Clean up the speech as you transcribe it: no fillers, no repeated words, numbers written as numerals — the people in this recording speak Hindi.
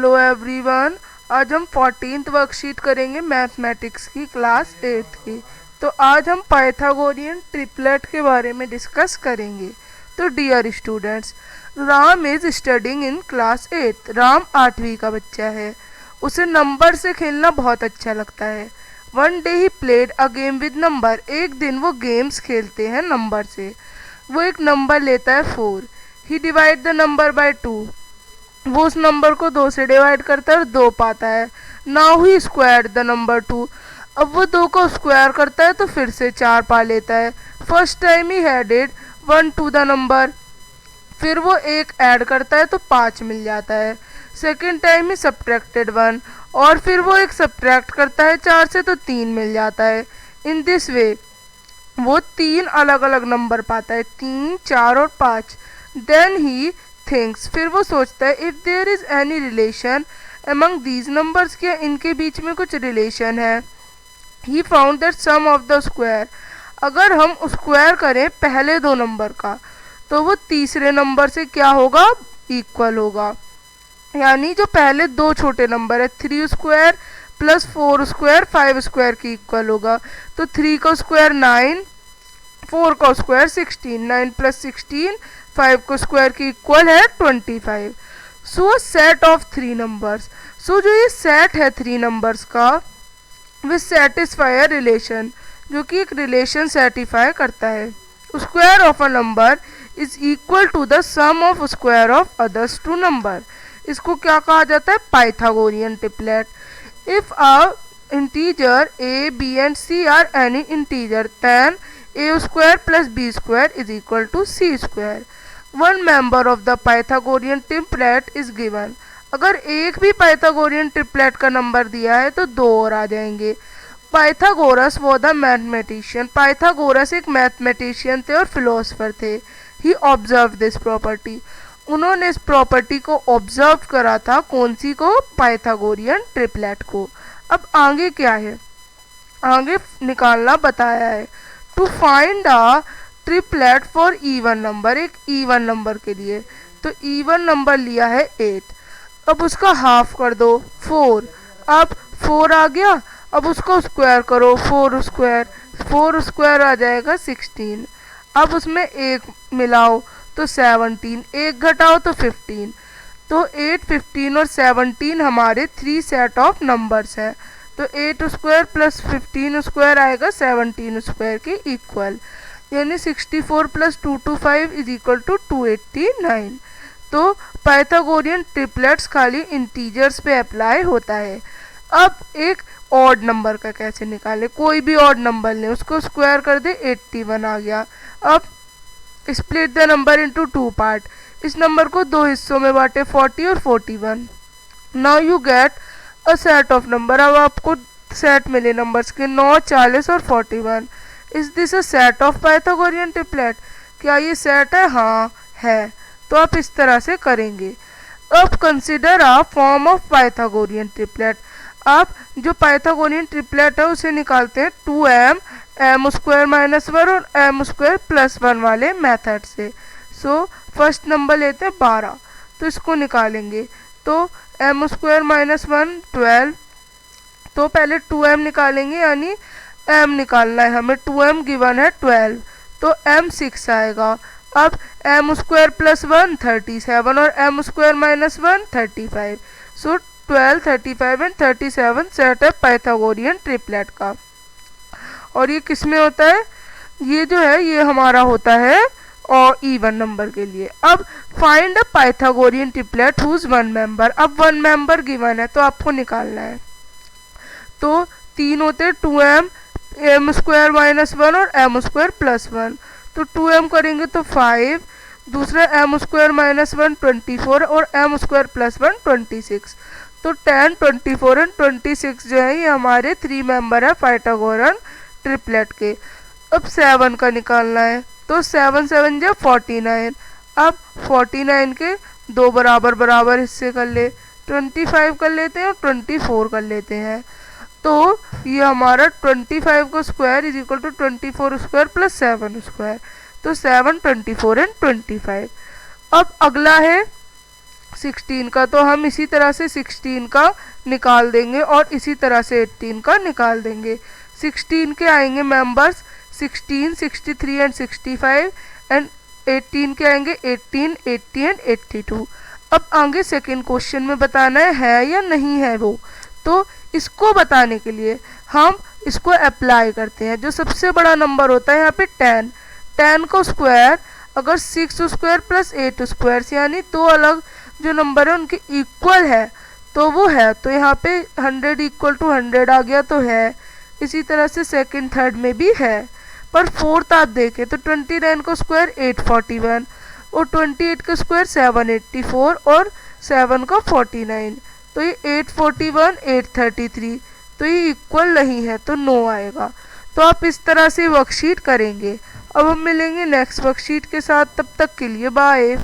Hello everyone. आज हम 14th वर्कशीट करेंगे मैथमेटिक्स की क्लास 8th की। तो आज हम पाइथागोरियन ट्रिपलेट के बारे में डिस्कस करेंगे। तो dear students, Ram is studying in class 8। Ram 8वीं का बच्चा है। उसे नंबर से खेलना बहुत अच्छा लगता है। One day he played a game with number. एक दिन वो गेम्स खेलते हैं नंबर से। वो एक नंबर लेता है 4। ही डिवाइड द नंबर बाय 2। वो उस नंबर को 2 से डिवाइड करता है और 2 पाता है। Now he square the number 2। अब वो 2 को स्क्वायर करता है तो फिर से 4 पा लेता है। फर्स्ट टाइम ही एडेड 1 टू द नंबर। फिर वो 1 ऐड करता है तो 5 मिल जाता है। सेकेंड टाइम ही सब्ट्रैक्टेड 1। और फिर वो 1 सब्ट्रैक्ट करता है 4 से तो 3 मिल जाता है। इन दिस वे वो 3 अलग अलग नंबर पाता है, 3, 4 और 5। देन ही थिंग्स, फिर वो सोचता है if there is any relation among these numbers, क्या इनके बीच में कुछ रिलेशन है। He found that sum of the square, अगर हम स्क्वायर करें पहले 2 नंबर का तो वो तीसरे नंबर से क्या होगा, इक्वल होगा। यानी जो पहले 2 छोटे नंबर है 3 स्क्वायर प्लस 4 स्क्वायर 5 स्क्वायर की इक्वल होगा। तो 3 का स्क्वायर 9, 4 का स्क्वायर 16, 9 प्लस 16 5 को स्क्वायर की इक्वल है 25। सो सेट ऑफ 3 नंबर्स, सो जो ये सेट है 3 नंबर्स का विच सेटिस्फाई अ रिलेशन, जो कि एक रिलेशन सेटिफाई करता है। Square of a number is equal to the sum of square of others 2 number. इसको क्या कहा जाता है, Pythagorean triplet. If a integer a b and c are any integer then a square plus b square is equal to c square. One member of the Pythagorean triplet is given. अगर एक भी पाइथागोरियन ट्रिपलेट का नंबर दिया है तो 2 और आ जाएंगे। पाइथागोरस वो द मैथमेटिशियन, पाइथागोरस एक मैथमेटिशियन थे और फिलोसफर थे। ही ऑब्जर्व दिस प्रॉपर्टी, उन्होंने इस प्रॉपर्टी को ऑब्जर्व करा था। कौन सी को, पाइथागोरियन ट्रिपलेट को। अब आगे क्या है, आगे निकालना बताया है। To find a triplet for even number, एक इवन नंबर के लिए। तो इवन नंबर लिया है 8। अब उसका हाफ कर दो 4। अब 4 आ गया, अब उसको स्क्वायर करो 4 स्क्वायर, 4 स्क्वायर आ जाएगा 16। अब उसमें 1 मिलाओ तो 17, 1 घटाओ तो 15। तो 8, 15 और 17 हमारे 3 सेट ऑफ नंबर्स हैं। तो 8 स्क्वायर प्लस 15 स्क्वायर आएगा 17 स्क्वायर के इक्वल। यानी 64 प्लस 225 इज इक्वल टू 289। तो पाइथागोरियन ट्रिपलेट्स खाली इंटीजर्स पे अप्लाई होता है। अब एक ऑड नंबर का कैसे निकाले, कोई भी ऑड नंबर लें उसको स्क्वायर कर दे 81 आ गया। अब split the number into 2 part, इस नंबर को 2 हिस्सों में बांटे 40 और 41। Now you get a set of number. अब आपको सेट मिले नंबर्स के 9, 40 और 41। Is this a set of Pythagorean triplet, क्या ये सेट है, हाँ है। तो आप इस तरह से करेंगे। अब consider a form of Pythagorean triplet. आप जो पाइथागोरियन ट्रिपलेट है उसे निकालते हैं 2m, m स्क्वायर माइनस 1 और m स्क्वायर प्लस 1 वाले मेथड से। सो फर्स्ट नंबर लेते हैं 12, तो इसको निकालेंगे। तो m स्क्वायर माइनस 1 12। तो पहले 2m निकालेंगे, यानी m निकालना है हमें। 2m गिवन है 12, तो m 6 आएगा। अब m स्क्वायर प्लस 1 37 और m square minus 1 35। So 12, 35 and 37 set है पाइथागोरियन ट्रिपलेट का। और ये किस में होता है, ये जो है ये हमारा होता है और इवन नंबर के लिए। अब find a Pythagorean triplet whose 1 member. अब 1 मेंबर गिवन है तो आपको निकालना है। तो 3 होते हैं 2m, m स्क्वायर माइनस 1 और m स्क्वायर प्लस 1। तो 2m करेंगे तो 5, दूसरा m स्क्वायर माइनस 1 24 और m स्क्वायर प्लस 1 26। तो 10, 24 एंड 26 जो है ये हमारे 3 मेंबर है पाइथागोरियन ट्रिपलेट के। अब 7 का निकालना है, तो 7 7 जो 49। अब 49 के 2 बराबर बराबर हिस्से कर ले, 25 कर लेते हैं और 24 कर लेते हैं। तो ये हमारा 25 का square is equal to 24 square plus 7 square. तो 7, 24 एंड 25। अब अगला है 16 का, तो हम इसी तरह से 16 का निकाल देंगे और इसी तरह से 18 का निकाल देंगे। 16 के आएंगे मेंबर्स 16, 63 एंड 65 एंड 18 के आएंगे 18, 80 एंड 82। अब आगे सेकेंड क्वेश्चन में बताना है या नहीं है वो, तो इसको बताने के लिए हम इसको अप्लाई करते हैं। जो सबसे बड़ा नंबर होता है यहाँ पे 10, 10 को स्क्वायर अगर 6 स्क्वायर प्लस 8 स्क्वायर यानी दो अलग जो नंबर है उनके इक्वल है तो वो है, तो यहाँ पे 100 इक्वल टू 100 आ गया तो है। इसी तरह से सेकंड थर्ड में भी है। पर फोर्थ आप देखें तो 29 को स्क्वायर 841 और 28 का स्क्वायर 784 और 7 का 49, तो ये 841, 833, तो ये इक्वल नहीं है तो नो आएगा। तो आप इस तरह से वर्कशीट करेंगे। अब हम मिलेंगे नेक्स्ट वर्कशीट के साथ, तब तक के लिए बाय।